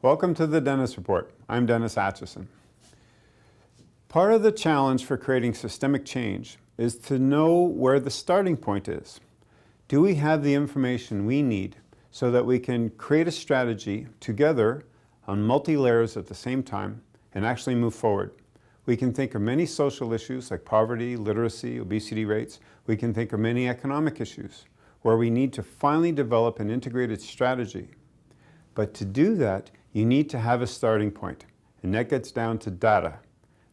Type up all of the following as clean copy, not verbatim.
Welcome to the Dennis Report. I'm Dennis Atchison. Part of the challenge for creating systemic change is to know where the starting point is. Do we have the information we need so that we can create a strategy together on multi-layers at the same time and actually move forward? We can think of many social issues like poverty, literacy, obesity rates. We can think of many economic issues where we need to finally develop an integrated strategy. But to do that, you need to have a starting point, and that gets down to data.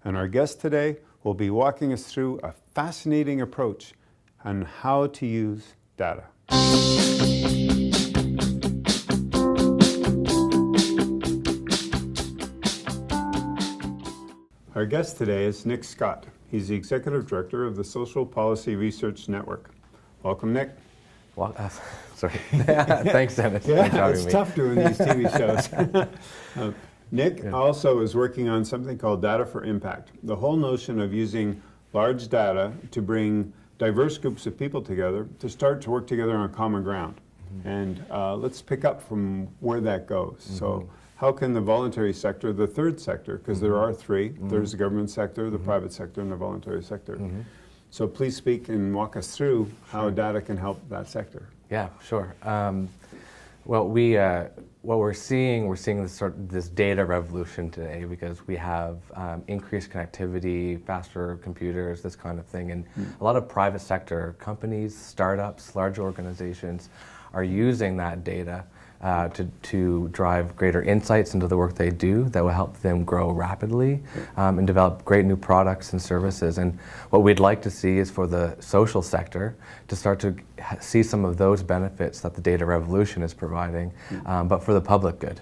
And our guest today will be walking us through a fascinating approach on how to use data. Our guest today is Nick Scott. He's the Executive Director of the Social Policy Research Network. Welcome, Nick. Well, sorry. Thanks, Dennis. Yeah, it's tough doing these TV shows. Nick also is working on something called Data4Impact. The whole notion of using large data to bring diverse groups of people together to start to work together on common ground. And let's pick up from where that goes. So how can the voluntary sector, the third sector, because there are three, there's the government sector, the private sector, and the voluntary sector. So please speak and walk us through how data can help that sector. Yeah, sure. Well, what we're seeing this data revolution today because we have increased connectivity, faster computers, this kind of thing, and a lot of private sector companies, startups, large organizations are using that data to drive greater insights into the work they do that will help them grow rapidly and develop great new products and services. And what we'd like to see is for the social sector to start to see some of those benefits that the data revolution is providing, but for the public good.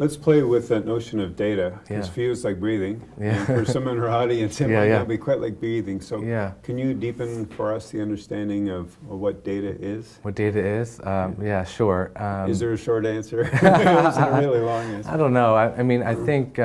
Let's play with that notion of data. It feels like breathing. And for some in our audience, it might not be quite like breathing. So can you deepen for us the understanding of what data is? What data is? Yeah, sure. Is there a short answer? Is there a really long answer? I don't know. I mean, I think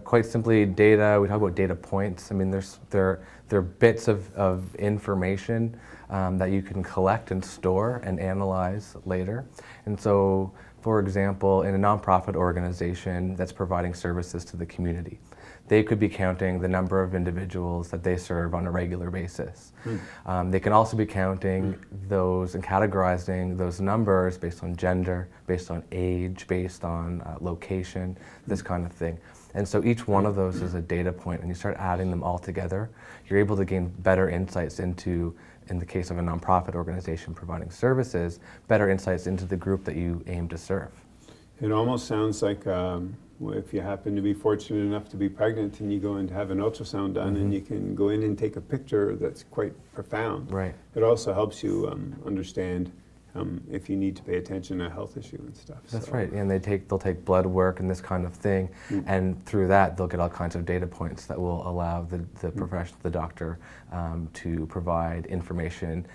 quite simply data, we talk about data points. I mean, they're bits of information that you can collect and store and analyze later. And so, for example, in a nonprofit organization that's providing services to the community, they could be counting the number of individuals that they serve on a regular basis. They can also be counting those and categorizing those numbers based on gender, based on age, based on location, this kind of thing. And so each one of those is a data point, and you start adding them all together, you're able to gain better insights into, in the case of a nonprofit organization providing services, better insights into the group that you aim to serve. It almost sounds like if you happen to be fortunate enough to be pregnant and you go in to have an ultrasound done and you can go in and take a picture that's quite profound. Right. It also helps you understand if you need to pay attention to a health issue and stuff. That's right, and they'll take blood work and this kind of thing, and through that they'll get all kinds of data points that will allow the professional, the doctor, to provide information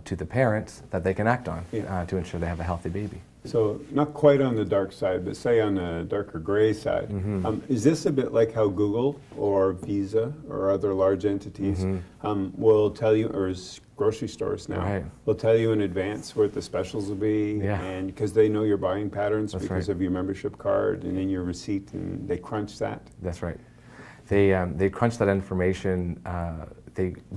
to the parents that they can act on to ensure they have a healthy baby. So not quite on the dark side, but say on the darker gray side. Is this a bit like how Google or Visa or other large entities will tell you, or grocery stores now, will tell you in advance what the specials will be, and because they know your buying patterns because of your membership card and in your receipt, and they crunch that? That's right. They crunch that information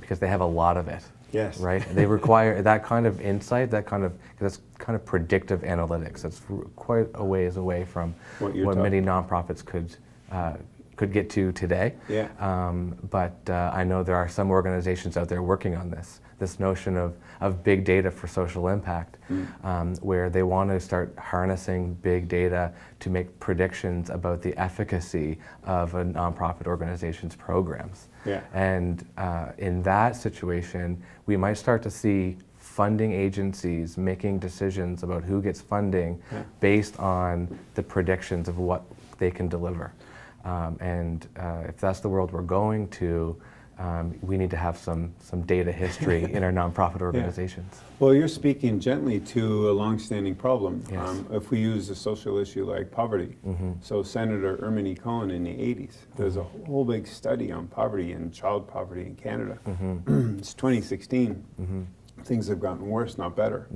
because they have a lot of it. Yes. Right. They require that kind of insight, that's kind of predictive analytics. That's quite a ways away from what many nonprofits could get to today. But I know there are some organizations out there working on this notion of big data for social impact, where they want to start harnessing big data to make predictions about the efficacy of a nonprofit organization's programs. And in that situation, we might start to see funding agencies making decisions about who gets funding based on the predictions of what they can deliver. And if that's the world we're going to, we need to have some data history in our nonprofit organizations. Well, you're speaking gently to a long-standing problem. If we use a social issue like poverty, so Senator Ermine Cohen in the 80s, there's a whole big study on poverty and child poverty in Canada. It's 2016. Things have gotten worse, not better.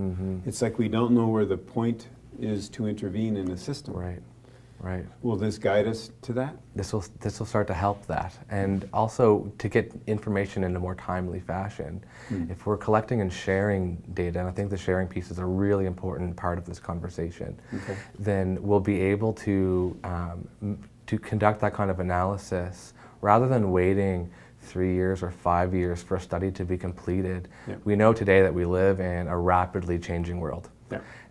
It's like we don't know where the point is to intervene in the system. Right. Will this guide us to that? This will start to help that, and also to get information in a more timely fashion. If we're collecting and sharing data, and I think the sharing piece is a really important part of this conversation, then we'll be able to conduct that kind of analysis rather than waiting 3 years or 5 years for a study to be completed. We know today that we live in a rapidly changing world.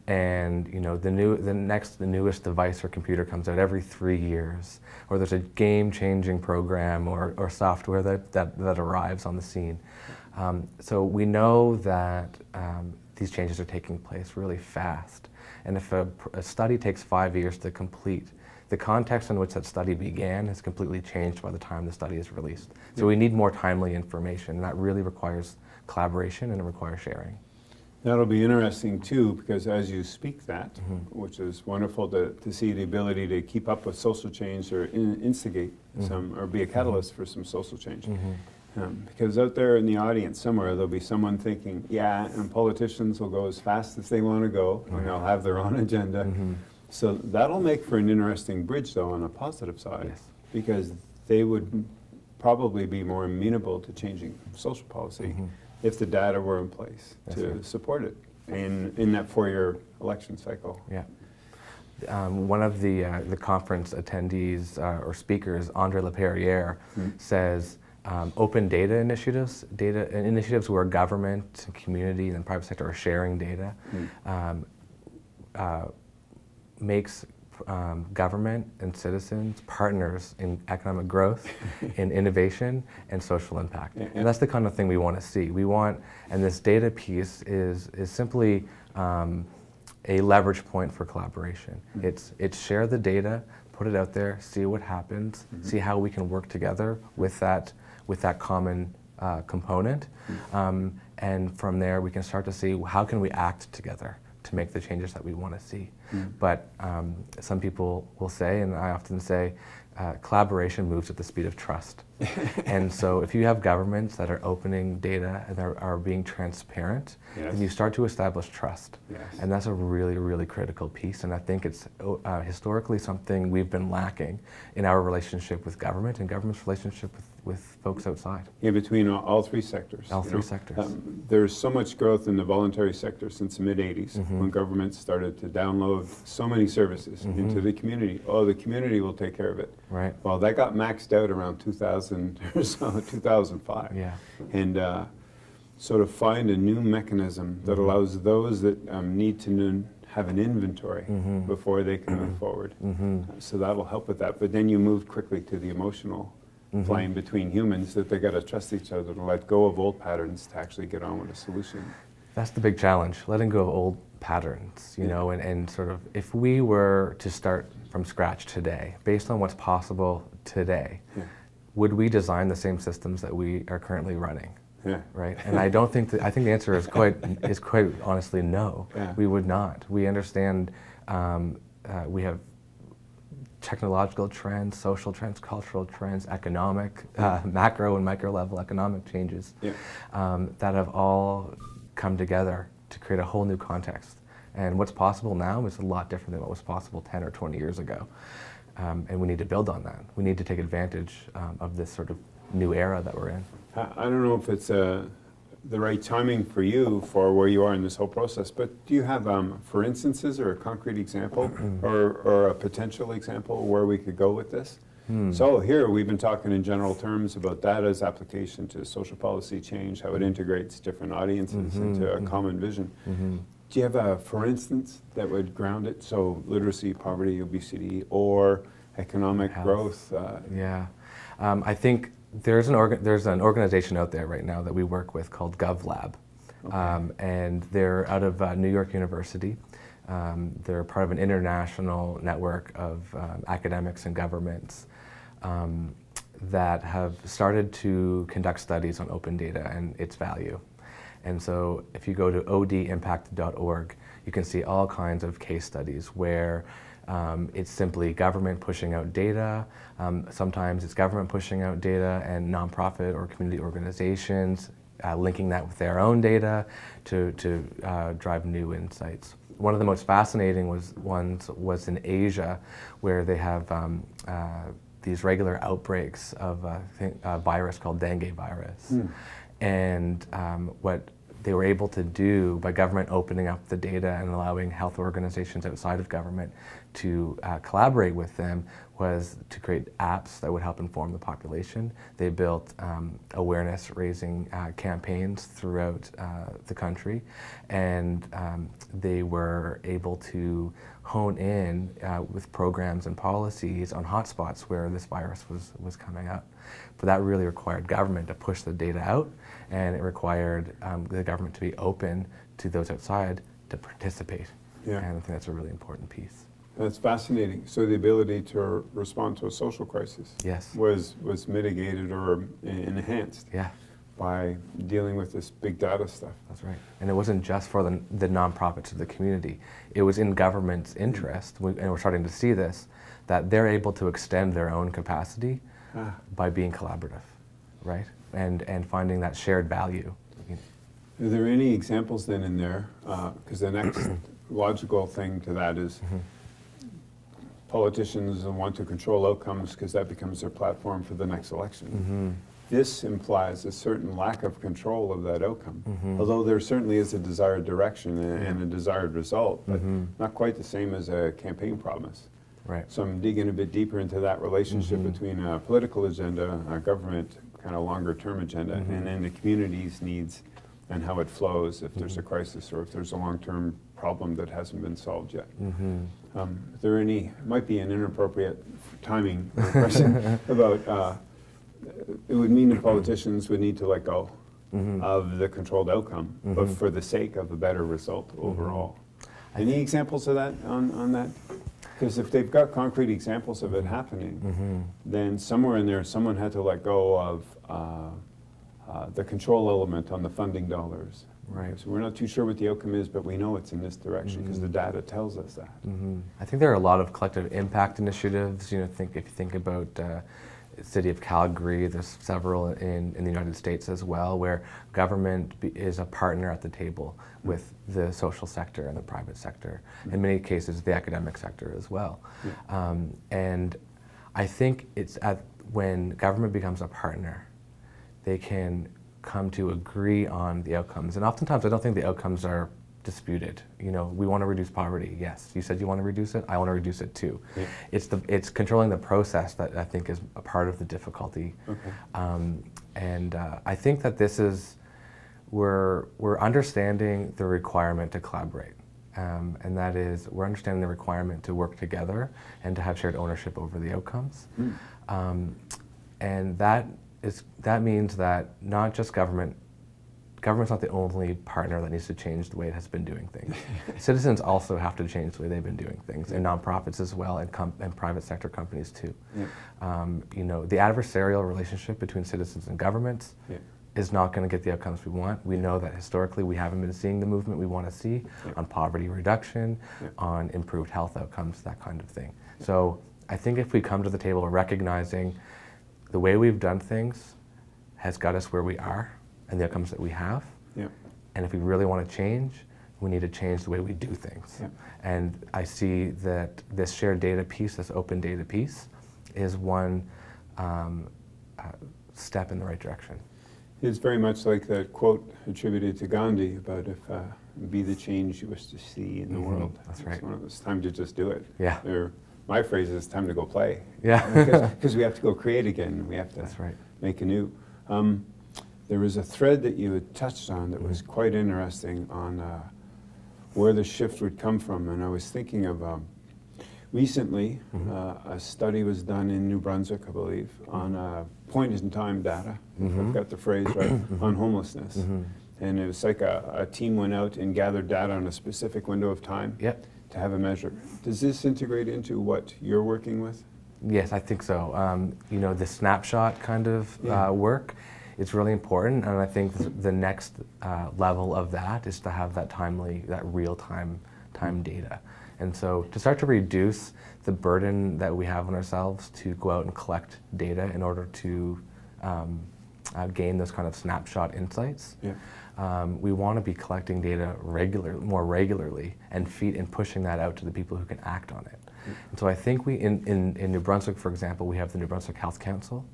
And you know, the newest device or computer comes out every 3 years, or there's a game-changing program or software that arrives on the scene. So we know that these changes are taking place really fast. And if a study takes 5 years to complete, the context in which that study began has completely changed by the time the study is released. So we need more timely information, and that really requires collaboration and it requires sharing. That'll be interesting too, because as you speak that, which is wonderful to see the ability to keep up with social change or instigate some, or be a catalyst for some social change. Because out there in the audience somewhere, there'll be someone thinking, yeah, and politicians will go as fast as they want to go, and they'll have their own agenda. So that'll make for an interesting bridge though on a positive side, because they would probably be more amenable to changing social policy if the data were in place to support it in that 4-year election cycle. Yeah. One of the conference attendees or speakers, Andre LaPerriere, says open data initiatives where government, community, and private sector are sharing data, makes government and citizens partners in economic growth, in innovation, and social impact. And that's the kind of thing we want to see. We want, and this data piece is simply a leverage point for collaboration. It's share the data, put it out there, see what happens, see how we can work together with that common component, and from there we can start to see how can we act together to make the changes that we want to see. But some people will say, and I often say, collaboration moves at the speed of trust. And so if you have governments that are opening data and are being transparent, then you start to establish trust. And that's a really, really critical piece. And I think it's historically something we've been lacking in our relationship with government and government's relationship with folks outside. Yeah, between all three sectors. All three sectors. There's so much growth in the voluntary sector since the mid-'80s when government started to download so many services into the community. Oh, the community will take care of it. Right. Well, that got maxed out around 2000 or so, 2005. Yeah. And sort of find a new mechanism that allows those that need to have an inventory before they can move forward. So that'll help with that. But then you move quickly to the emotional plane between humans, that they got to trust each other to let go of old patterns to actually get on with a solution. That's the big challenge, letting go of old patterns, you know, and sort of, if we were to start from scratch today, based on what's possible today, would we design the same systems that we are currently running? Right? And I don't think I think the answer is quite honestly no. We would not. We understand we have technological trends, social trends, cultural trends, economic, macro and micro level economic changes that have all come together to create a whole new context. And what's possible now is a lot different than what was possible 10 or 20 years ago. And we need to build on that. We need to take advantage of this sort of new era that we're in. I don't know if it's the right timing for you for where you are in this whole process, but do you have, for instances, or a concrete example, or a potential example where we could go with this? So here we've been talking in general terms about data's application to social policy change, how it integrates different audiences into a common vision. Do you have a, for instance, that would ground it? So literacy, poverty, obesity, or economic growth? I think there's an organization out there right now that we work with called GovLab, and they're out of New York University. They're part of an international network of academics and governments that have started to conduct studies on open data and its value. And so if you go to odimpact.org, you can see all kinds of case studies where it's simply government pushing out data. Sometimes it's government pushing out data and nonprofit or community organizations linking that with their own data to drive new insights. one of the most fascinating ones was in Asia, where they have these regular outbreaks of a virus called dengue virus. And what they were able to do by government opening up the data and allowing health organizations outside of government to collaborate with them was to create apps that would help inform the population. They built awareness raising campaigns throughout the country, and they were able to hone in with programs and policies on hotspots where this virus was coming up. But that really required government to push the data out, and it required the government to be open to those outside to participate. Yeah. And I think that's a really important piece. That's fascinating. So the ability to respond to a social crisis Yes. was mitigated or enhanced Yeah. by dealing with this big data stuff. That's right. And it wasn't just for the nonprofits of the community. It was in government's interest, and we're starting to see this, that they're able to extend their own capacity by being collaborative, right? And finding that shared value. Are there any examples then in there? Because the next logical thing to that is politicians want to control outcomes because that becomes their platform for the next election. This implies a certain lack of control of that outcome, although there certainly is a desired direction and a desired result, but not quite the same as a campaign promise. Right. So I'm digging a bit deeper into that relationship between a political agenda, a government kind of longer term agenda, and then the community's needs and how it flows if there's a crisis or if there's a long-term problem that hasn't been solved yet. Is there any, might be an inappropriate timing question about, it would mean that politicians would need to let go of the controlled outcome, but for the sake of a better result overall. Any examples of that on that? Because if they've got concrete examples of it happening, then somewhere in there someone had to let go of the control element on the funding dollars. Right. So we're not too sure what the outcome is, but we know it's in this direction because the data tells us that. I think there are a lot of collective impact initiatives. You know, if you think about the city of Calgary, there's several in the United States as well, where government is a partner at the table with the social sector and the private sector. In many cases, the academic sector as well. And I think it's when government becomes a partner, they can come to agree on the outcomes. And oftentimes, I don't think the outcomes are disputed. You know, we want to reduce poverty. Yes, you said you want to reduce it. I want to reduce it too. Yeah. It's controlling the process that I think is a part of the difficulty. And I think that this is we're understanding the requirement to collaborate, and that is we're understanding the requirement to work together and to have shared ownership over the outcomes. And that means that not just government's not the only partner that needs to change the way it has been doing things. Citizens also have to change the way they've been doing things, and nonprofits as well, and private sector companies too. You know, the adversarial relationship between citizens and governments is not going to get the outcomes we want. We know that historically we haven't been seeing the movement we want to see on poverty reduction, on improved health outcomes, that kind of thing. So I think if we come to the table recognizing the way we've done things has got us where we are and the outcomes that we have. And if we really want to change, we need to change the way we do things. And I see that this shared data piece, this open data piece, is one step in the right direction. It's very much like that quote attributed to Gandhi about if be the change you wish to see in the world. That's right. It's time to just do it. Yeah. My phrase is time to go play. Yeah. Because we have to go create again. We have to make anew. There was a thread that you had touched on that was quite interesting on where the shift would come from. And I was thinking of recently, a study was done in New Brunswick, I believe, on point-in-time data. I've got the phrase right, on homelessness. And it was like a team went out and gathered data on a specific window of time. To have a measure. Does this integrate into what you're working with? Yes, I think so. You know, the snapshot kind of work is really important, and I think the next level of that is to have that real-time data. And so to start to reduce the burden that we have on ourselves to go out and collect data in order to gain those kind of snapshot insights. we want to be collecting data more regularly and pushing that out to the people who can act on it. And so I think in New Brunswick, for example, we have the New Brunswick Health Council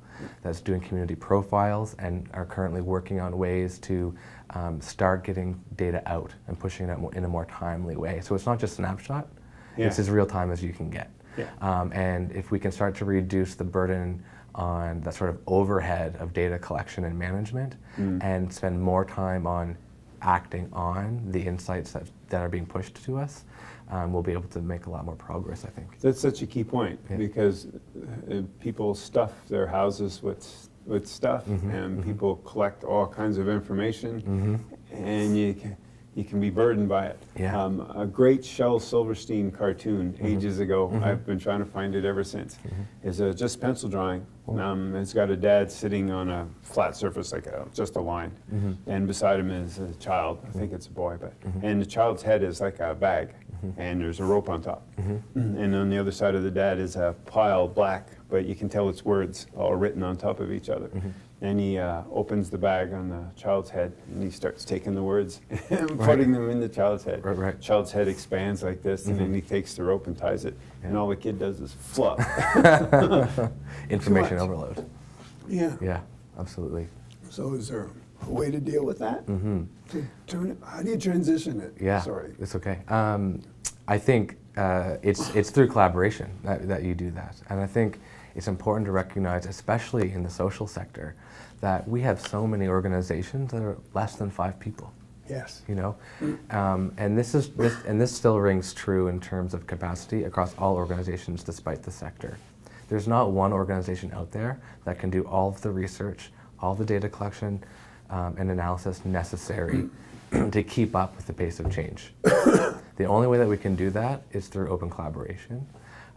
that's doing community profiles and are currently working on ways to start getting data out and pushing it out in a more timely way. So it's not just snapshot, it's as real time as you can get. And if we can start to reduce the burden on that sort of overhead of data collection and management and spend more time on acting on the insights that are being pushed to us, we'll be able to make a lot more progress, I think. That's such a key point, because people stuff their houses with stuff, and people collect all kinds of information, and you can be burdened by it. A great Shel Silverstein cartoon ages ago, I've been trying to find it ever since, is just pencil drawing. It's got a dad sitting on a flat surface, like just a line, and beside him is a child. I think it's a boy, and the child's head is like a bag, and there's a rope on top. And on the other side of the dad is a pile, black, but you can tell it's words all written on top of each other. And he opens the bag on the child's head, and he starts taking the words and putting them in the child's head. Child's head expands like this, and then he takes the rope and ties it, and all the kid does is fluff. Information overload. Yeah, absolutely. So is there a way to deal with that? How do you transition it? Yeah, sorry, it's okay. I think it's through collaboration that you do that, and I think it's important to recognize, especially in the social sector, that we have so many organizations that are less than 5 people. Yes. You know, and this still rings true in terms of capacity across all organizations, despite the sector. There's not one organization out there that can do all of the research, all the data collection and analysis necessary to keep up with the pace of change. The only way that we can do that is through open collaboration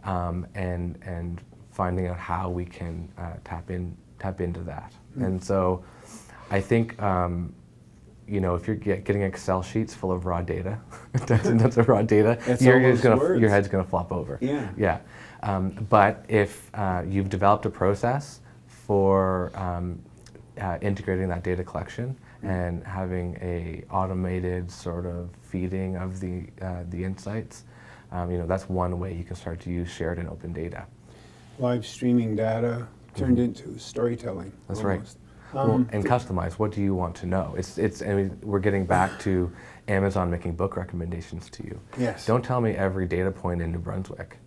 and finding out how we can tap into that. And so I think, you know, if you're getting Excel sheets full of raw data, that's a raw data, your head's gonna flop over. But if you've developed a process for integrating that data collection and having a automated sort of feeding of the insights, you know, that's one way you can start to use shared and open data. Live streaming data turned into storytelling. That's almost. right. And customize. What do you want to know? I mean, we're getting back to Amazon making book recommendations to you. Yes. Don't tell me every data point in New Brunswick.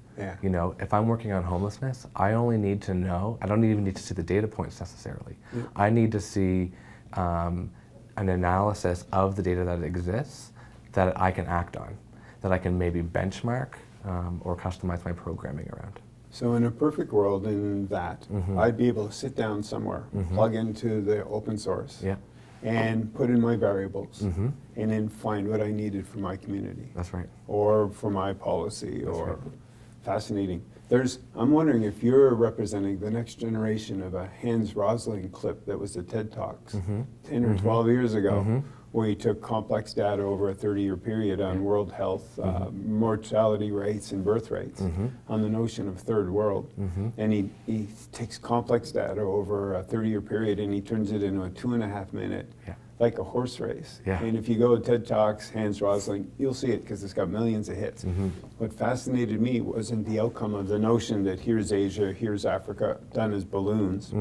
You know, if I'm working on homelessness, I only need to know. I don't even need to see the data points necessarily. I need to see an analysis of the data that exists that I can act on, that I can maybe benchmark or customize my programming around. So in a perfect world, in that, I'd be able to sit down somewhere, plug into the open source, and put in my variables, and then find what I needed for my community. That's right. Or for my policy. Fascinating. I'm wondering if you're representing the next generation of a Hans Rosling clip that was at TED Talks 10 or 12 years ago, where he took complex data over a 30-year period on world health, mortality rates and birth rates, on the notion of third world. And he takes complex data over a 30-year period and he turns it into a 2.5 minute, like a horse race. And if you go to TED Talks, Hans Rosling, you'll see it because it's got millions of hits. What fascinated me wasn't the outcome of the notion that here's Asia, here's Africa, done as balloons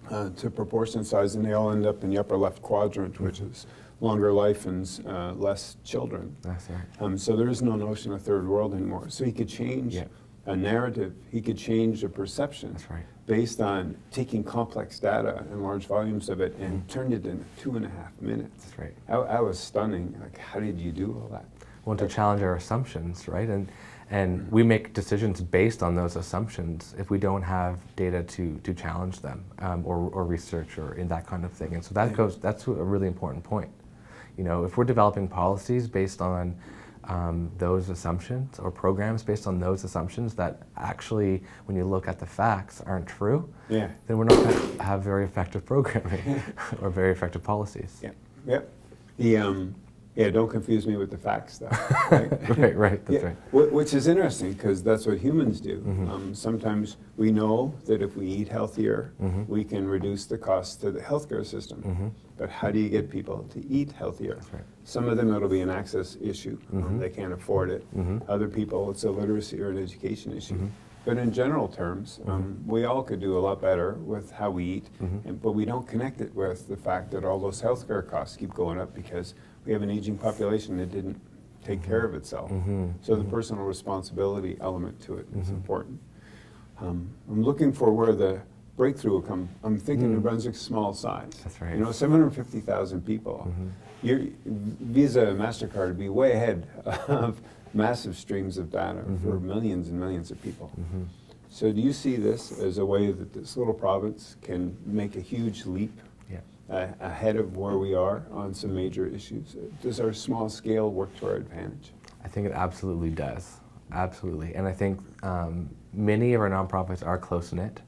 to proportion size, and they all end up in the upper left quadrant, which is longer life and less children. That's right. So there is no notion of third world anymore. So he could change a narrative, he could change a perception based on taking complex data and large volumes of it and turned it into 2.5 minutes. That's right. I was stunning. Like, how did you do all that? Well, to challenge our assumptions, right? And we make decisions based on those assumptions if we don't have data to challenge them or research or in that kind of thing. And so that's a really important point. You know, if we're developing policies based on those assumptions or programs based on those assumptions that actually, when you look at the facts, aren't true, then we're not going to have very effective programming or very effective policies. Yeah, don't confuse me with the facts, though. Right, right, that's yeah. right. Which is interesting, because that's what humans do. Sometimes we know that if we eat healthier, we can reduce the cost to the healthcare system. But how do you get people to eat healthier? That's right. Some of them, it'll be an access issue. They can't afford it. Other people, it's a literacy or an education issue. But in general terms, we all could do a lot better with how we eat, but we don't connect it with the fact that all those healthcare costs keep going up because we have an aging population that didn't take care of itself. So the personal responsibility element to it is important. I'm looking for where the breakthrough will come. I'm thinking New Brunswick's small size. That's right. You know, 750,000 people. Your Visa, MasterCard would be way ahead of massive streams of data for millions and millions of people. So do you see this as a way that this little province can make a huge leap ahead of where we are on some major issues? Does our small scale work to our advantage? I think it absolutely does. Absolutely. And I think many of our nonprofits are close-knit.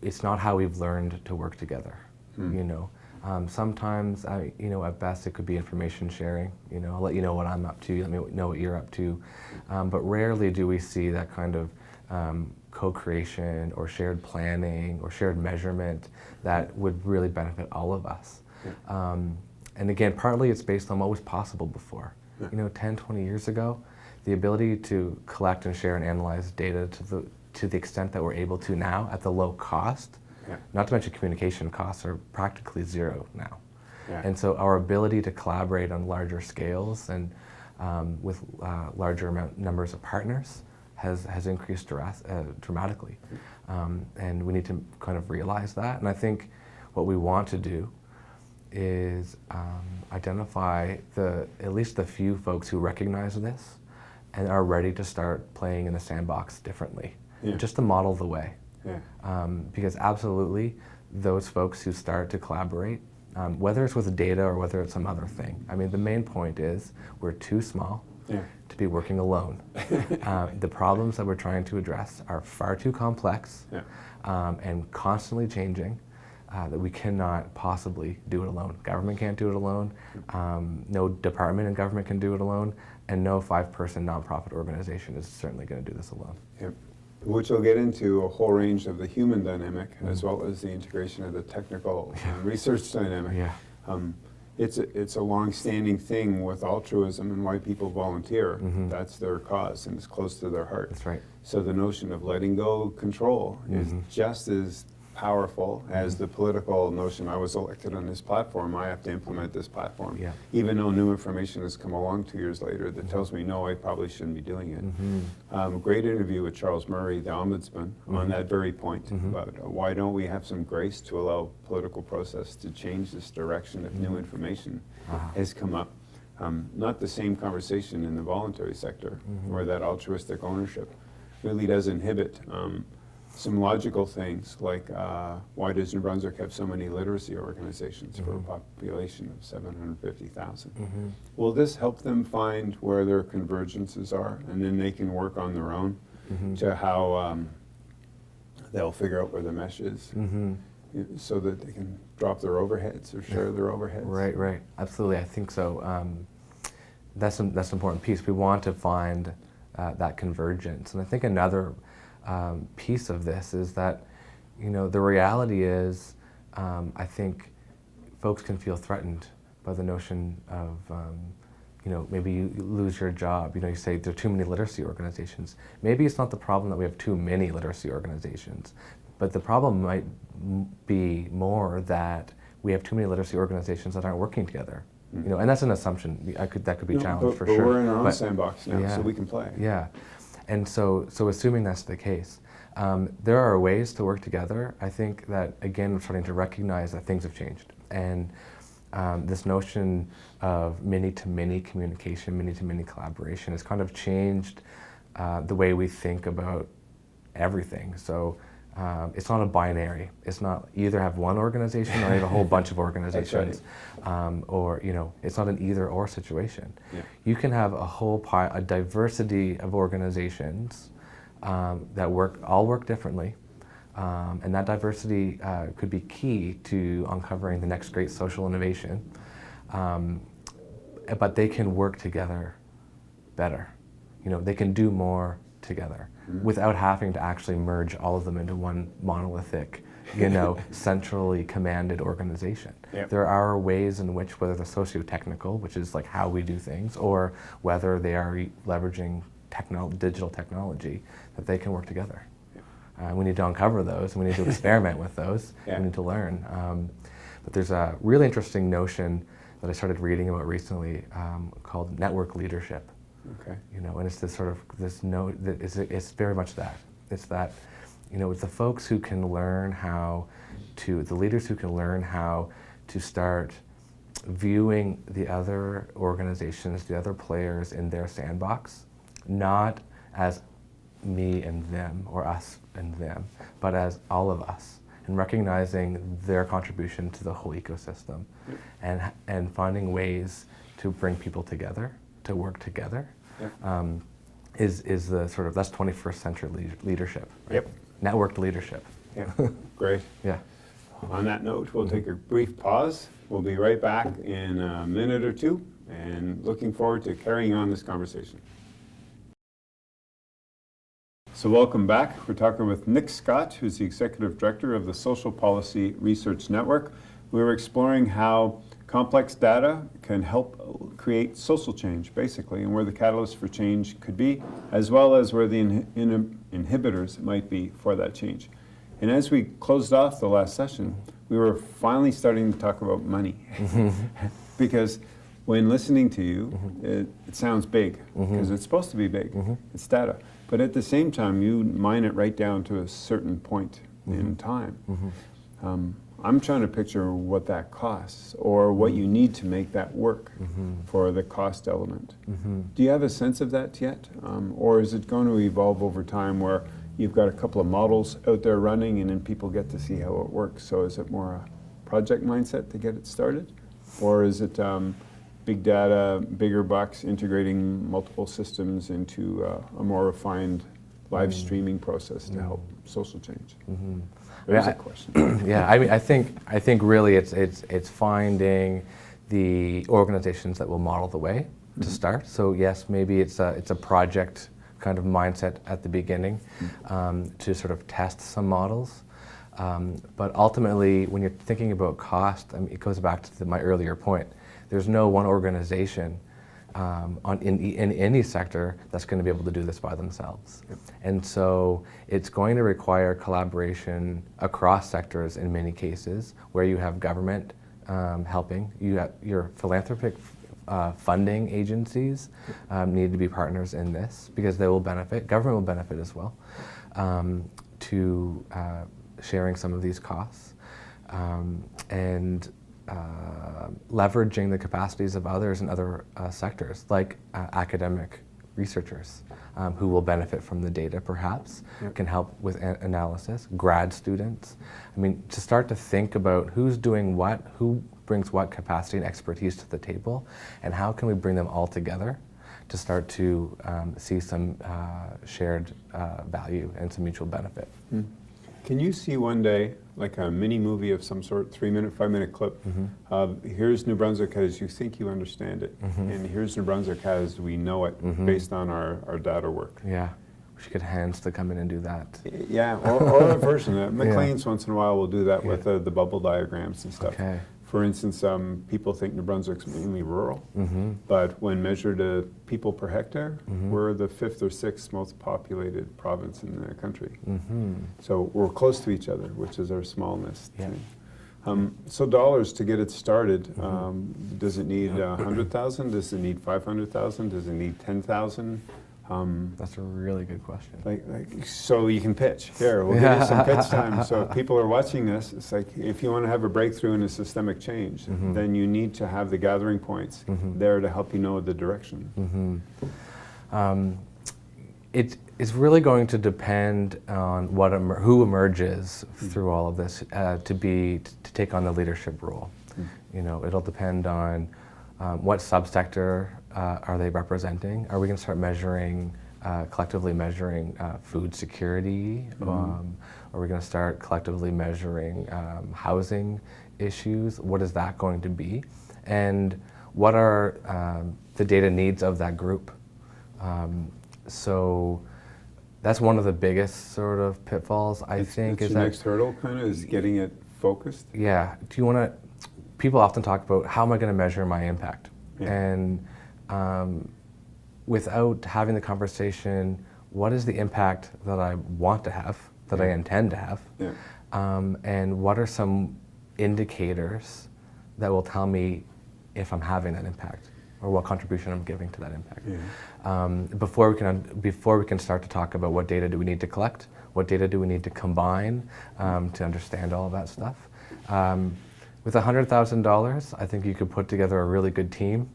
It's not how we've learned to work together, you know. Sometimes, you know, at best it could be information sharing. You know, I'll let you know what I'm up to, let me know what you're up to. But rarely do we see that kind of co-creation or shared planning or shared measurement that would really benefit all of us. And again, partly it's based on what was possible before. You know, 10, 20 years ago, the ability to collect and share and analyze data to the extent that we're able to now at the low cost, not to mention communication costs are practically zero now. And so our ability to collaborate on larger scales and with larger numbers of partners has increased dramatically. And we need to kind of realize that. And I think what we want to do is identify at least the few folks who recognize this and are ready to start playing in the sandbox differently, just to model the way. Because absolutely, those folks who start to collaborate, whether it's with data or whether it's some other thing, I mean, the main point is we're too small to be working alone. The problems that we're trying to address are far too complex and constantly changing that we cannot possibly do it alone. Government can't do it alone. No department in government can do it alone. And no 5-person nonprofit organization is certainly going to do this alone. Which will get into a whole range of the human dynamic as well as the integration of the technical research dynamic. It's a long-standing thing with altruism and why people volunteer. That's their cause and it's close to their heart. That's right. So the notion of letting go control is just as powerful as the political notion. I was elected on this platform, I have to implement this platform. Even though new information has come along 2 years later that tells me, no, I probably shouldn't be doing it. Great interview with Charles Murray, the Ombudsman, on that very point about why don't we have some grace to allow political process to change this direction if new information has come up. Not the same conversation in the voluntary sector where that altruistic ownership really does inhibit some logical things like why does New Brunswick have so many literacy organizations for a population of 750,000? Will this help them find where their convergences are and then they can work on their own to how they'll figure out where the mesh is so that they can drop their overheads or share their overheads? Right, absolutely, I think so. That's an important piece. We want to find that convergence. And I think another piece of this is that, you know, the reality is, I think folks can feel threatened by the notion of, you know, maybe you lose your job. You know, you say there are too many literacy organizations. Maybe it's not the problem that we have too many literacy organizations, but the problem might be more that we have too many literacy organizations that aren't working together. You know, and that's an assumption. That could be challenged for sure. But we're in our own sandbox now, so we can play. And so assuming that's the case, there are ways to work together. I think that, again, we're starting to recognize that things have changed. And this notion of many-to-many communication, many-to-many collaboration has kind of changed the way we think about everything. So it's not a binary. It's not either have one organization or have a whole bunch of organizations. Or, you know, it's not an either-or situation. You can have a whole a diversity of organizations that all work differently, And that diversity could be key to uncovering the next great social innovation. But they can work together better. They can do more together without having to actually merge all of them into one monolithic, centrally commanded organization. Yep. There are ways in which, whether they're socio-technical, which is like how we do things, or whether they are leveraging digital technology, that they can work together. Yep. We need to uncover those, and we need to experiment with those. Yeah. We need to learn. But there's a really interesting notion that I started reading about recently called network leadership. Okay. And it's this sort of it's very much that. It's that, it's the folks who can learn the leaders who can learn how to start viewing the other organizations, the other players in their sandbox, not as me and them or us and them, but as all of us, and recognizing their contribution to the whole ecosystem, and finding ways to bring people together, to work together. Yep. Is the sort of, that's 21st century leadership. Right? Yep. Networked leadership. Yeah. Great. Yeah. On that note, we'll take a brief pause. We'll be right back in a minute or two, and looking forward to carrying on this conversation. So welcome back. We're talking with Nick Scott, who's the Executive Director of the Social Policy Research Network. We were exploring how complex data can help create social change, basically, and where the catalyst for change could be, as well as where the inhibitors might be for that change. And as we closed off the last session, we were finally starting to talk about money. Because when listening to you, it sounds big, because it's supposed to be big. It's data. But at the same time, you mine it right down to a certain point in time. I'm trying to picture what that costs, or what you need to make that work for the cost element. Do you have a sense of that yet? Or is it going to evolve over time where you've got a couple of models out there running and then people get to see how it works? So is it more a project mindset to get it started? Or is it big data, bigger bucks, integrating multiple systems into a more refined live streaming process to help social change? There's a question. Yeah, I think really it's finding the organizations that will model the way to start. So yes, maybe it's a project kind of mindset at the beginning to sort of test some models. But ultimately, when you're thinking about cost, it goes back to my earlier point. There's no one organization in any sector that's going to be able to do this by themselves. Yep. And so it's going to require collaboration across sectors in many cases, where you have government helping, you have your philanthropic funding agencies need to be partners in this, because they will benefit, government will benefit as well, to sharing some of these costs, and leveraging the capacities of others in other sectors, like academic researchers who will benefit from the data, perhaps, can help with analysis, grad students. To start to think about who's doing what, who brings what capacity and expertise to the table, and how can we bring them all together to start to see some shared value and some mutual benefit. Can you see one day, like a mini movie of some sort, 3-minute, 5-minute clip of here's New Brunswick as you think you understand it, and here's New Brunswick as we know it, based on our data work? Yeah, we should get Hans to come in and do that. Yeah, or a version of it. McLean's once in a while will do that with the bubble diagrams and stuff. Okay. For instance, people think New Brunswick's mainly rural, but when measured people per hectare, we're the 5th or 6th most populated province in the country. So we're close to each other, which is our smallness. Yeah. So dollars to get it started, does it need 100,000? Does it need 500,000? Does it need 10,000? That's a really good question. So you can pitch. Here, we'll give you some pitch time. So if people are watching this, it's like, if you want to have a breakthrough in a systemic change, then you need to have the gathering points there to help you know the direction. It's really going to depend on who emerges through all of this to take on the leadership role. It'll depend on what subsector are they representing? Are we going to start measuring collectively measuring food security? Are we going to start collectively measuring housing issues? What is that going to be? And what are the data needs of that group? So that's one of the biggest sort of pitfalls, I think. It's is your that next hurdle, kind of, is getting it focused? Yeah. Do you want to, people often talk about how am I going to measure my impact? Yeah. And without having the conversation, what is the impact that I want to have, that I intend to have? Yeah. And what are some indicators that will tell me if I'm having that impact or what contribution I'm giving to that impact? Yeah. Before we can start to talk about what data do we need to collect, what data do we need to combine to understand all of that stuff. With $100,000, I think you could put together a really good team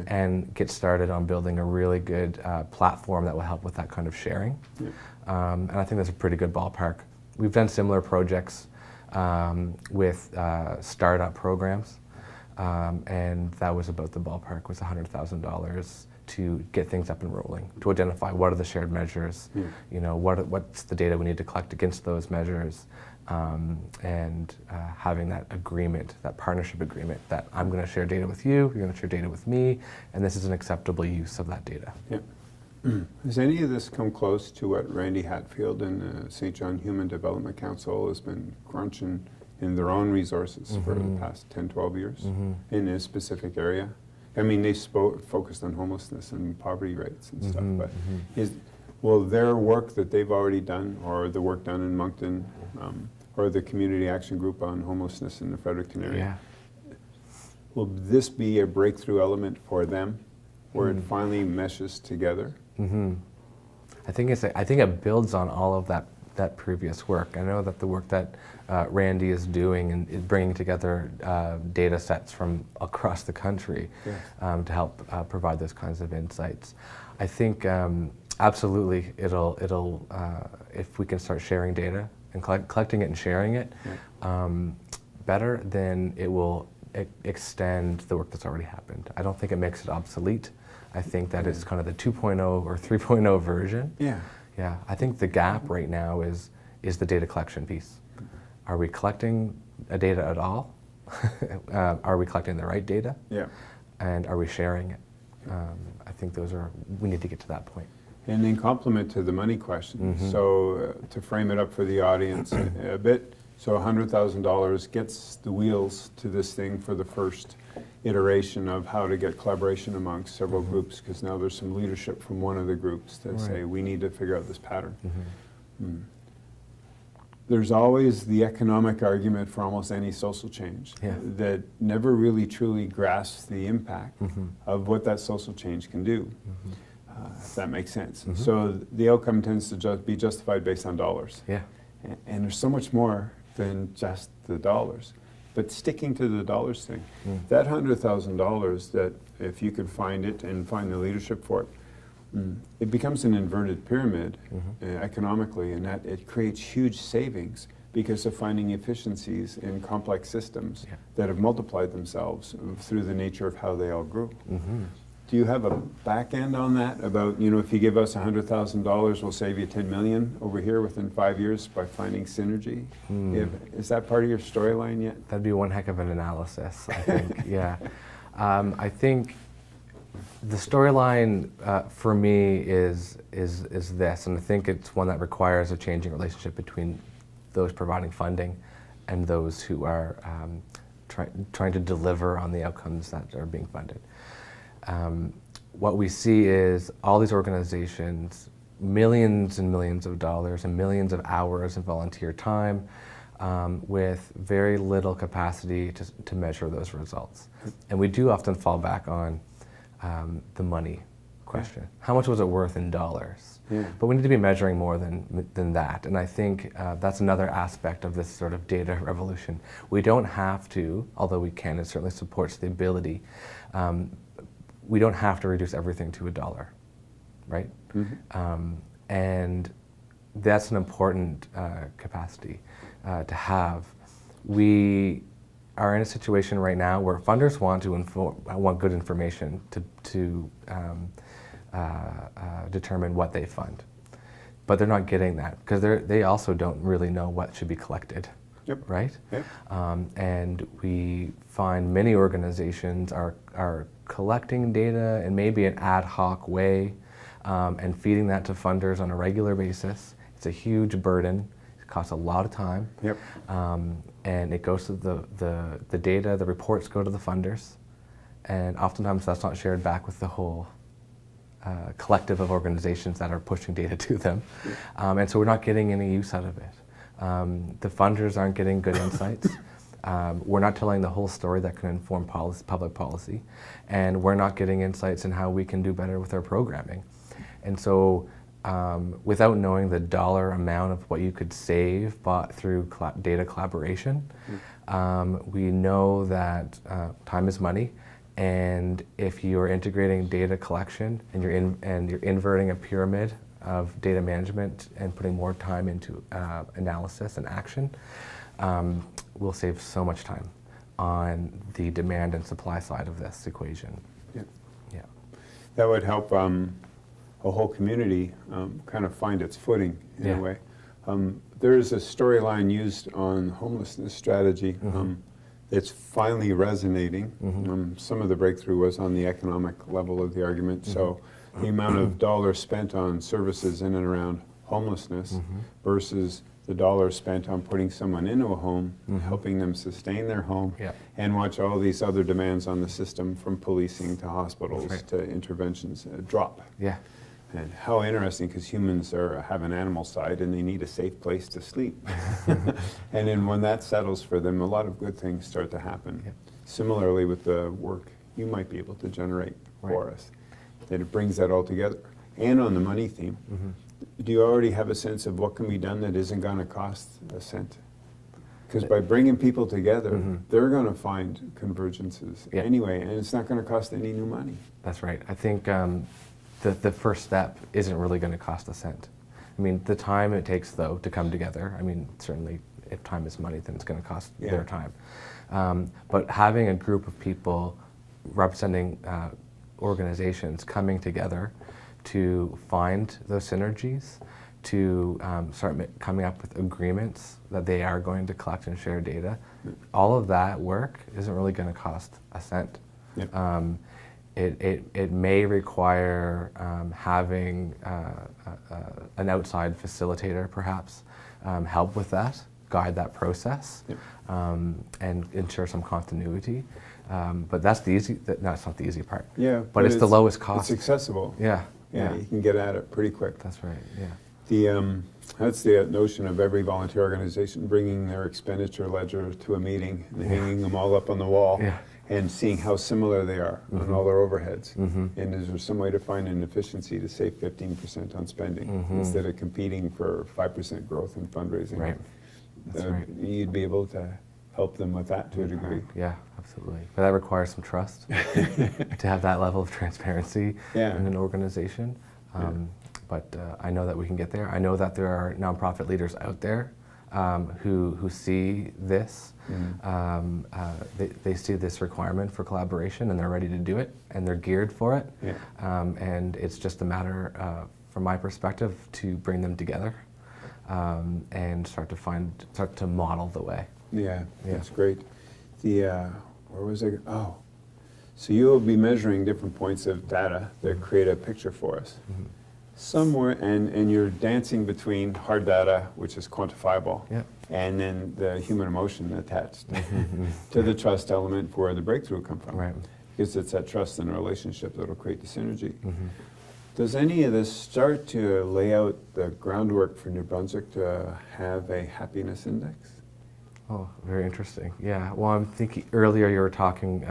and get started on building a really good platform that will help with that kind of sharing. Yeah. And I think that's a pretty good ballpark. We've done similar projects with startup programs, and that was about the ballpark, was $100,000 to get things up and rolling, to identify what are the shared measures, you know, what's the data we need to collect against those measures, and having that agreement, that partnership agreement, that I'm going to share data with you, you're going to share data with me, and this is an acceptable use of that data. Yeah. Has any of this come close to what Randy Hatfield and the St. John Human Development Council has been crunching in their own resources for the past 10, 12 years in a specific area? I mean, they focused on homelessness and poverty rates and stuff, but will their work that they've already done, or the work done in Moncton, or the Community Action Group on homelessness in the Fredericton area, will this be a breakthrough element for them, where it finally meshes together? I think it builds on all of that previous work. I know that the work that Randy is doing and is bringing together data sets from across the country to help provide those kinds of insights. I think absolutely it'll if we can start sharing data and collecting it and sharing it better, then it will extend the work that's already happened. I don't think it makes it obsolete. I think that it's kind of the 2.0 or 3.0 version. Yeah, I think the gap right now is the data collection piece. Are we collecting data at all? Are we collecting the right data? Yeah. And are we sharing it? I think we need to get to that point. And then complement to the money question. So to frame it up for the audience a bit, so $100,000 gets the wheels to this thing for the first iteration of how to get collaboration amongst several groups, because now there's some leadership from one of the groups that say we need to figure out this pattern. There's always the economic argument for almost any social change that never really truly grasps the impact of what that social change can do, if that makes sense. So the outcome tends to be justified based on dollars. And there's so much more than just the dollars. But sticking to the dollars thing, that $100,000, that if you could find it and find the leadership for it, it becomes an inverted pyramid economically, in that it creates huge savings because of finding efficiencies in complex systems that have multiplied themselves through the nature of how they all grew. Do you have a back end on that about, you know, if you give us $100,000, we'll save you 10 million over here within 5 years by finding synergy? Is that part of your storyline yet? That'd be one heck of an analysis, I think. I think the storyline for me is this, and I think it's one that requires a changing relationship between those providing funding and those who are trying to deliver on the outcomes that are being funded. What we see is all these organizations, millions and millions of dollars and millions of hours of volunteer time, with very little capacity to measure those results. And we do often fall back on the money question. How much was it worth in dollars? But we need to be measuring more than that. And I think that's another aspect of this sort of data revolution. We don't have to, although we can, it certainly supports the ability, we don't have to reduce everything to $1, right? And that's an important capacity to have. We are in a situation right now where funders want good information to determine what they fund. But they're not getting that because they also don't really know what should be collected, right? Yep. And we find many organizations are collecting data in maybe an ad hoc way and feeding that to funders on a regular basis. It's a huge burden. It costs a lot of time. Yep. And it goes to the data, the reports go to the funders, and oftentimes that's not shared back with the whole collective of organizations that are pushing data to them. And so we're not getting any use out of it. The funders aren't getting good insights. We're not telling the whole story that can inform public policy, and we're not getting insights in how we can do better with our programming. And so without knowing the dollar amount of what you could save through data collaboration, we know that time is money. And if you are integrating data collection and you're inverting a pyramid of data management and putting more time into analysis and action, we'll save so much time on the demand and supply side of this equation. Yeah. Yeah. That would help a whole community kind of find its footing in a way. There is a storyline used on homelessness strategy. It's finally resonating. Some of the breakthrough was on the economic level of the argument. So the amount of dollars spent on services in and around homelessness versus the dollars spent on putting someone into a home, helping them sustain their home, and watch all these other demands on the system, from policing to hospitals to interventions, drop. Yeah. And how interesting, because humans have an animal side and they need a safe place to sleep. And then when that settles for them, a lot of good things start to happen. Similarly with the work you might be able to generate for us, that it brings that all together. And on the money theme, do you already have a sense of what can be done that isn't going to cost a cent? Because by bringing people together, they're going to find convergences anyway, and it's not going to cost any new money. That's right. I think the first step isn't really going to cost a cent. I mean, the time it takes, though, to come together, I mean, certainly if time is money, then it's going to cost their time. But having a group of people representing organizations coming together to find those synergies, to start coming up with agreements that they are going to collect and share data, all of that work isn't really going to cost a cent. It may require having an outside facilitator, perhaps, help with that, guide that process, and ensure some continuity. But that's the easy. That's not the easy part. Yeah, but it's the lowest cost. It's accessible. Yeah, you can get at it pretty quick. That's right. Yeah. That's the notion of every volunteer organization bringing their expenditure ledger to a meeting and hanging them all up on the wall. And seeing how similar they are on all their overheads. And is there some way to find an efficiency to save 15% on spending instead of competing for 5% growth in fundraising? Right. That's right. You'd be able to help them with that to a degree. Yeah, absolutely. But that requires some trust to have that level of transparency in an organization. But I know that we can get there. I know that there are nonprofit leaders out there who see this. They see this requirement for collaboration and they're ready to do it and they're geared for it. And it's just a matter, from my perspective, to bring them together and start to model the way. Yeah, that's great. Where was I? Oh, so you'll be measuring different points of data that create a picture for us. Somewhere, and you're dancing between hard data, which is quantifiable, and then the human emotion attached to the trust element for where the breakthrough come from. Right. Because it's that trust and relationship that will create the synergy. Does any of this start to lay out the groundwork for New Brunswick to have a happiness index? Oh, very interesting. Yeah. Well, I'm thinking earlier you were talking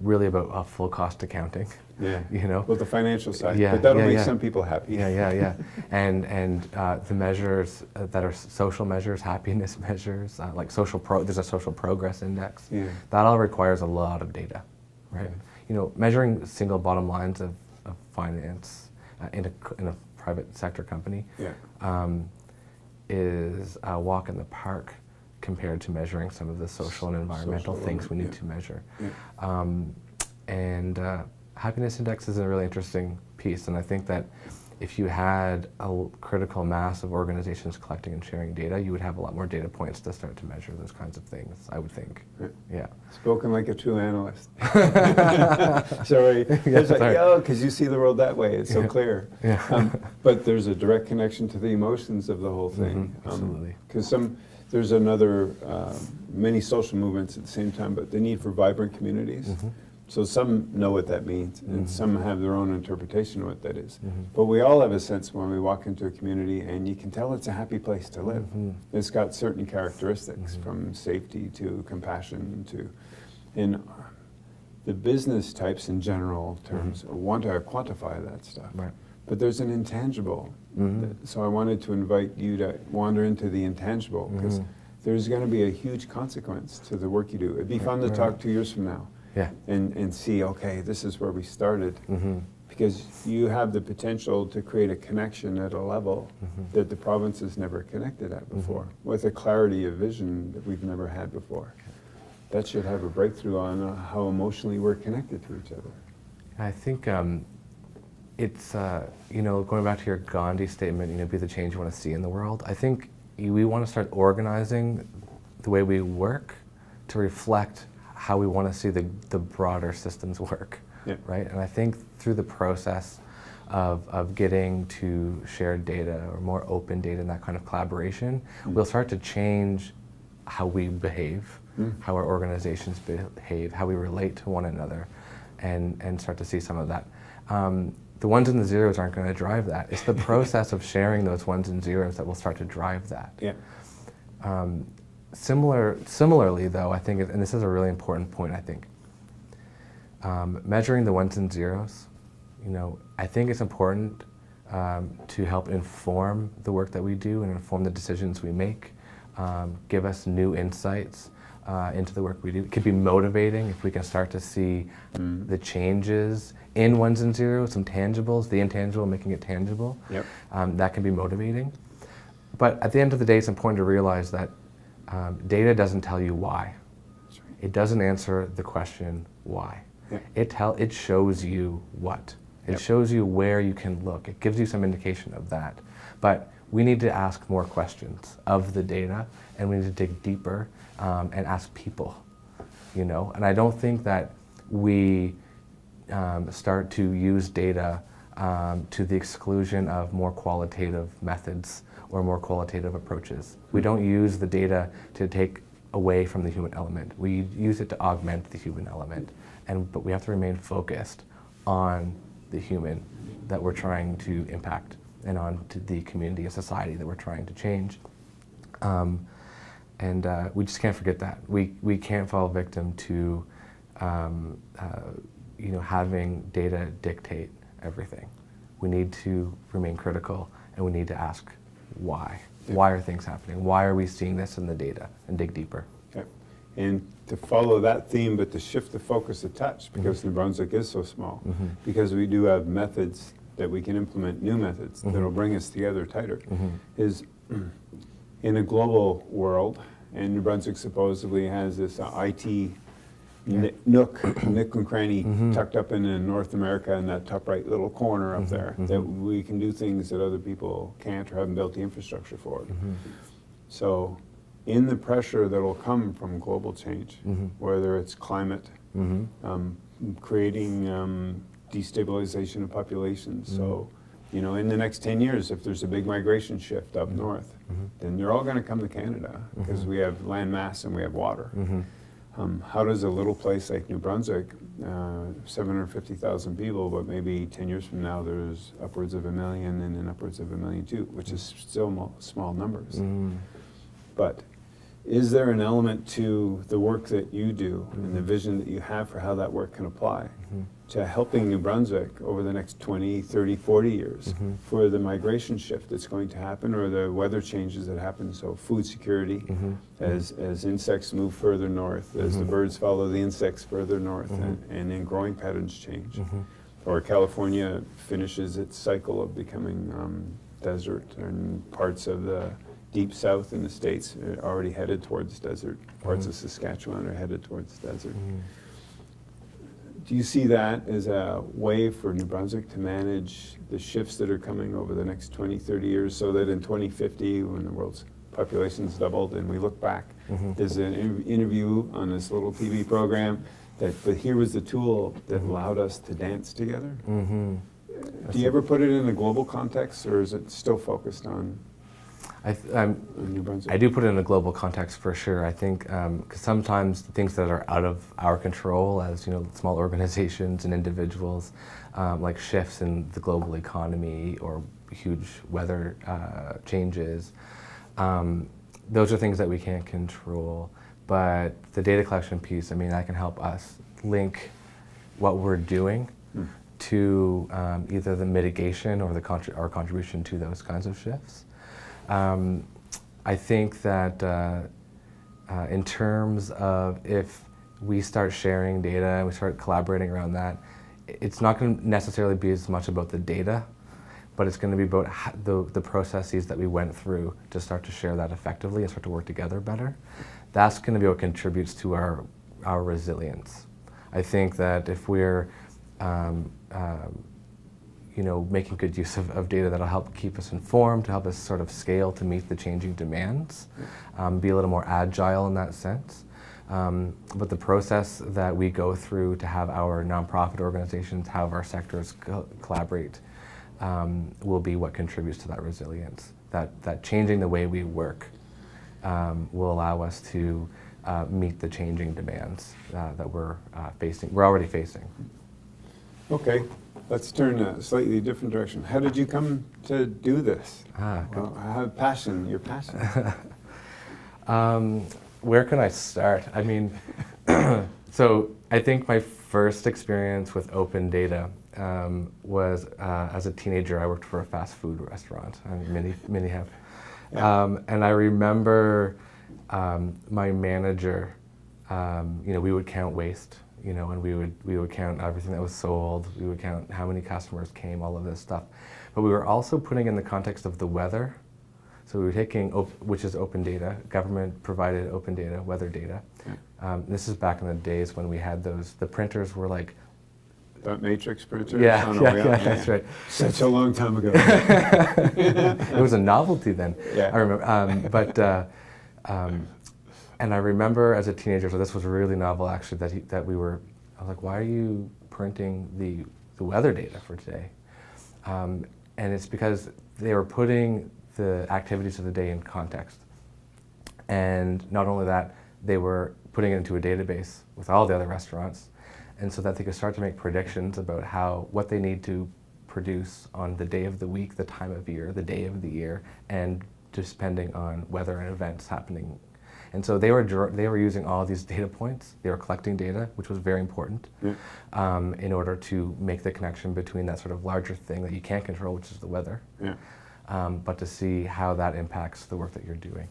really about full cost accounting. You know. Well, the financial side. But that'll make some people happy. And the measures that are social measures, happiness measures, like there's a social progress index. That all requires a lot of data, right? You know, measuring single bottom lines of finance in a private sector company is a walk in the park compared to measuring some of the social and environmental things we need to measure. happiness index is a really interesting piece, and I think that if you had a critical mass of organizations collecting and sharing data, you would have a lot more data points to start to measure those kinds of things, I would think. Yeah. Spoken like a true analyst. Sorry. It's like, oh, because you see the world that way. It's so clear. Yeah. But there's a direct connection to the emotions of the whole thing. Absolutely. Because there's many social movements at the same time, but the need for vibrant communities. So some know what that means, and some have their own interpretation of what that is. But we all have a sense when we walk into a community, and you can tell it's a happy place to live. It's got certain characteristics, from safety to compassion to, and the business types in general terms want to quantify that stuff. Right. But there's an intangible. So I wanted to invite you to wander into the intangible, because there's going to be a huge consequence to the work you do. It'd be fun to talk 2 years from now. Yeah. And see, okay, this is where we started. Because you have the potential to create a connection at a level that the province has never connected at before, with a clarity of vision that we've never had before. That should have a breakthrough on how emotionally we're connected to each other. I think it's, going back to your Gandhi statement, be the change you want to see in the world. I think we want to start organizing the way we work to reflect how we want to see the broader systems work, right? And I think through the process of getting to shared data or more open data and that kind of collaboration, we'll start to change how we behave, how our organizations behave, how we relate to one another, and start to see some of that. The ones and the zeros aren't going to drive that. It's the process of sharing those ones and zeros that will start to drive that. Yeah. Similarly, though, I think, and this is a really important point, I think, measuring the ones and zeros, I think it's important to help inform the work that we do and inform the decisions we make, give us new insights into the work we do. It could be motivating if we can start to see the changes in ones and zeros, some tangibles, the intangible, making it tangible. Yep. That can be motivating. But at the end of the day, it's important to realize that data doesn't tell you why. That's right. It doesn't answer the question why. Yeah. It shows you what. It shows you where you can look. It gives you some indication of that. But we need to ask more questions of the data, and we need to dig deeper and ask people, And I don't think that we start to use data to the exclusion of more qualitative methods or more qualitative approaches. We don't use the data to take away from the human element. We use it to augment the human element, but we have to remain focused on the human that we're trying to impact and on to the community and society that we're trying to change. And we just can't forget that. We can't fall victim to having data dictate everything. We need to remain critical, and we need to ask why. Yeah. Why are things happening? Why are we seeing this in the data? And dig deeper. Okay. And to follow that theme, but to shift the focus a touch, because New Brunswick is so small, because we do have methods that we can implement, new methods that will bring us together tighter, is in a global world, and New Brunswick supposedly has this IT nook and cranny tucked up in North America in that top right little corner up there, that we can do things that other people can't or haven't built the infrastructure for. So in the pressure that will come from global change, whether it's climate, creating destabilization of populations, so in the next 10 years, if there's a big migration shift up north, then they're all going to come to Canada because we have land mass and we have water. How does a little place like New Brunswick, 750,000 people, but maybe 10 years from now there's upwards of 1 million and then upwards of 1 million too, which is still small numbers. But is there an element to the work that you do and the vision that you have for how that work can apply to helping New Brunswick over the next 20, 30, 40 years for the migration shift that's going to happen, or the weather changes that happen, so food security, as insects move further north, as the birds follow the insects further north, and then growing patterns change. Or California finishes its cycle of becoming desert, and parts of the deep south in the States are already headed towards desert. Parts of Saskatchewan are headed towards desert. do you see that as a way for New Brunswick to manage the shifts that are coming over the next 20, 30 years, so that in 2050, when the world's population's doubled and we look back, there's an interview on this little TV program but here was the tool that allowed us to dance together? Do you ever put it in a global context, or is it still focused on New Brunswick? I do put it in a global context for sure. I think 'cause sometimes things that are out of our control as small organizations and individuals, like shifts in the global economy or huge weather changes, those are things that we can't control. But the data collection piece, I mean, that can help us link what we're doing to either the mitigation or our contribution to those kinds of shifts. I think that in terms of if we start sharing data and we start collaborating around that, it's not going to necessarily be as much about the data, but it's going to be about the processes that we went through to start to share that effectively and start to work together better. That's going to be what contributes to our resilience. I think that if we're making good use of data that'll help keep us informed, to help us sort of scale to meet the changing demands, be a little more agile in that sense. But the process that we go through to have our nonprofit organizations, have our sectors collaborate, will be what contributes to that resilience. That changing the way we work will allow us to meet the changing demands that we're already facing. Okay, let's turn a slightly different direction. How did you come to do this? Well, I have passion, your passion. Where can I start? I mean, so I think my first experience with open data was as a teenager. I worked for a fast food restaurant. I mean, many have. Yeah. And I remember my manager, we would count waste, and we would count everything that was sold. We would count how many customers came, all of this stuff. But we were also putting in the context of the weather. So we were taking, which is open data, government provided open data, weather data. Yeah. This is back in the days when we had the printers were like, that matrix printer? Yeah, that's right. Such a long time ago. It was a novelty then. Yeah. I remember, and I remember as a teenager, so this was really novel actually, I was like, why are you printing the weather data for today? And it's because they were putting the activities of the day in context. And not only that, they were putting it into a database with all the other restaurants, and so that they could start to make predictions about what they need to produce on the day of the week, the time of year, the day of the year, and just depending on weather and events happening. And so they were using all these data points. They were collecting data, which was very important, in order to make the connection between that sort of larger thing that you can't control, which is the weather, but to see how that impacts the work that you're doing.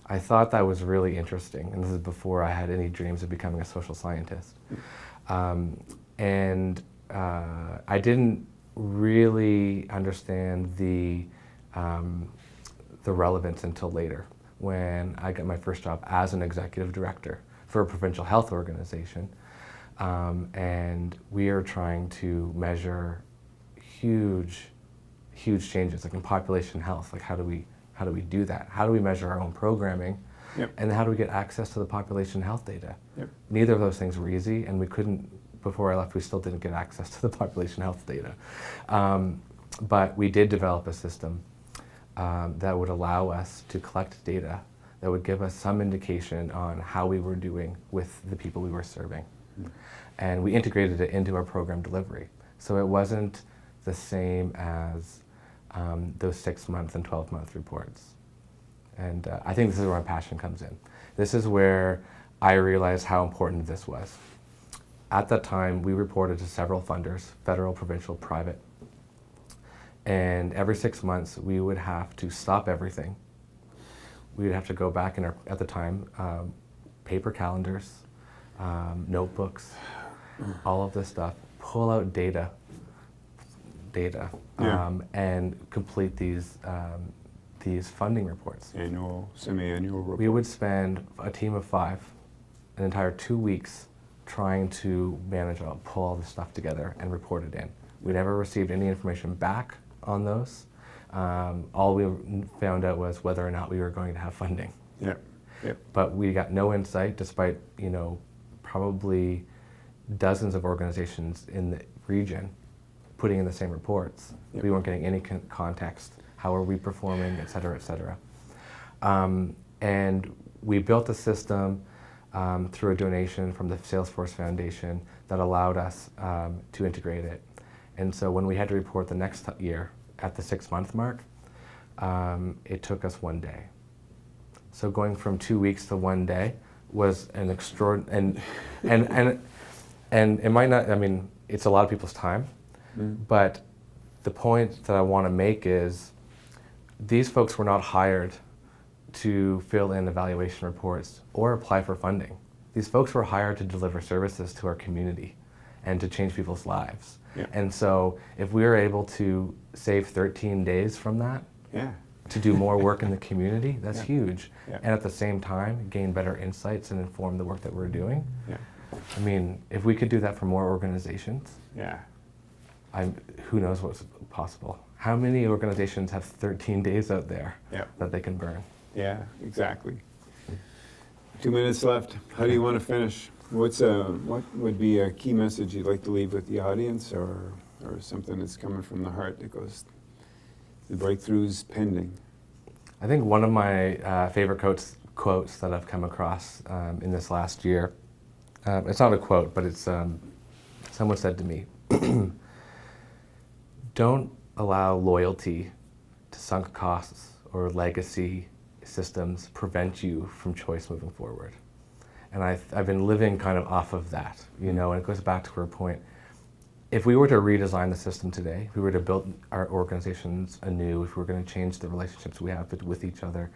I thought that was really interesting, and this is before I had any dreams of becoming a social scientist. And I didn't really understand the relevance until later, when I got my first job as an executive director for a provincial health organization. And we are trying to measure huge changes, like in population health. Like how do we do that? How do we measure our own programming? Yep. And how do we get access to the population health data? Yep. Neither of those things were easy, and we couldn't, before I left, we still didn't get access to the population health data. But we did develop a system that would allow us to collect data that would give us some indication on how we were doing with the people we were serving. Mm. And we integrated it into our program delivery. So it wasn't the same as those 6-month and 12-month reports. And I think this is where my passion comes in. This is where I realized how important this was. At that time, we reported to several funders, federal, provincial, private. And every 6 months, we would have to stop everything. We would have to go back at the time, paper calendars, notebooks, all of this stuff, pull out data, and complete these funding reports. Annual, semi-annual reports. We would spend a team of 5 an entire 2 weeks trying to manage, pull all this stuff together and report it in. We never received any information back on those. All we found out was whether or not we were going to have funding. Yep. Yep. But we got no insight, despite, you know, probably dozens of organizations in the region putting in the same reports. Yep. We weren't getting any context. How are we performing, et cetera, et cetera. And we built a system through a donation from the Salesforce Foundation that allowed us to integrate it. And so when we had to report the next year at the 6-month mark, it took us 1 day. So going from 2 weeks to 1 day was an extraordinary, and it might not, I mean, it's a lot of people's time, but the point that I want to make is these folks were not hired to fill in evaluation reports or apply for funding. These folks were hired to deliver services to our community and to change people's lives. Yeah. And so if we were able to save 13 days from that, Yeah. to do more work in the community, that's Yeah. huge. Yeah. And at the same time, gain better insights and inform the work that we're doing. Yeah. I mean, if we could do that for more organizations, Yeah. who knows what's possible. How many organizations have 13 days out there Yeah. that they can burn? Yeah, exactly. 2 minutes left. How do you want to finish? What would be a key message you'd like to leave with the audience, or something that's coming from the heart that goes, the breakthrough's pending? I think one of my favorite quotes that I've come across in this last year, it's not a quote, but it's someone said to me, don't allow loyalty to sunk costs or legacy systems prevent you from choice moving forward. And I've been living kind of off of that, you know, and it goes back to her point. If we were to redesign the system today, if we were to build our organizations anew, if we were going to change the relationships we have with each other,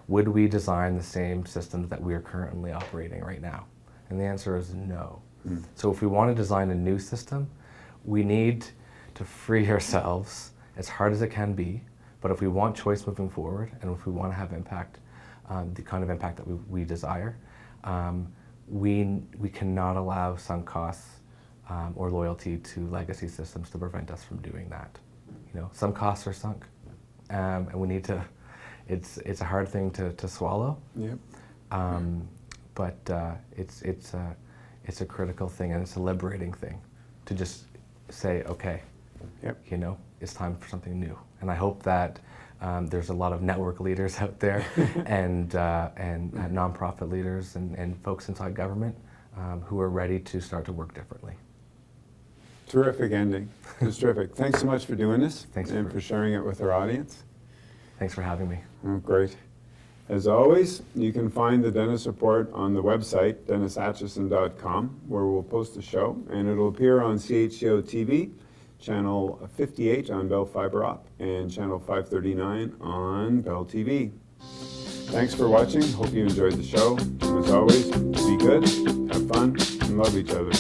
would we design the same systems that we are currently operating right now? And the answer is no. So if we want to design a new system, we need to free ourselves, as hard as it can be, but if we want choice moving forward, and if we want to have impact, the kind of impact that we desire, we cannot allow sunk costs or loyalty to legacy systems to prevent us from doing that. You know, some costs are sunk, and we need to. It's a hard thing to swallow. Yep. But it's a critical thing, and it's a liberating thing to just say, okay, Yep. you know, it's time for something new. And I hope that there's a lot of network leaders out there and nonprofit leaders and folks inside government who are ready to start to work differently. Terrific ending. It was terrific. Thanks so much for doing this. Thanks and for sharing it with our audience. Thanks for having me. Oh, great. As always, you can find the Dennis Report on the website, DennisAtchison.com, where we'll post the show, and it'll appear on CHCO TV, channel 58 on Bell Fiber Op, and channel 539 on Bell TV. Thanks for watching. Hope you enjoyed the show. As always, be good, have fun, and love each other.